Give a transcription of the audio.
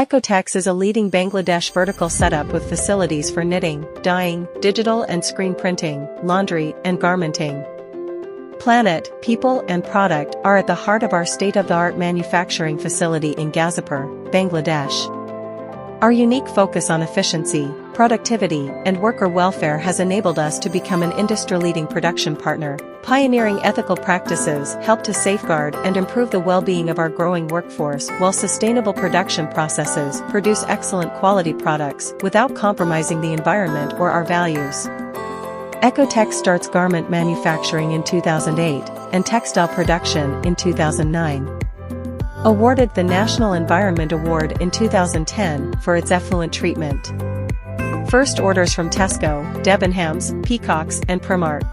Echotex is a leading Bangladesh vertical setup with facilities for knitting, dyeing, digital and screen printing, laundry, and garmenting. Planet, people and product are at the heart of our state-of-the-art manufacturing facility in Gazipur, Bangladesh. Our unique focus on efficiency, productivity, and worker welfare has enabled us to become an industry-leading production partner. Pioneering ethical practices help to safeguard and improve the well-being of our growing workforce, while sustainable production processes produce excellent quality products without compromising the environment or our values. Echotex starts garment manufacturing in 2008 and textile production in 2009. Awarded the National Environment Award in 2010 for its effluent treatment. First orders from Tesco, Debenhams, Peacocks, and Primark.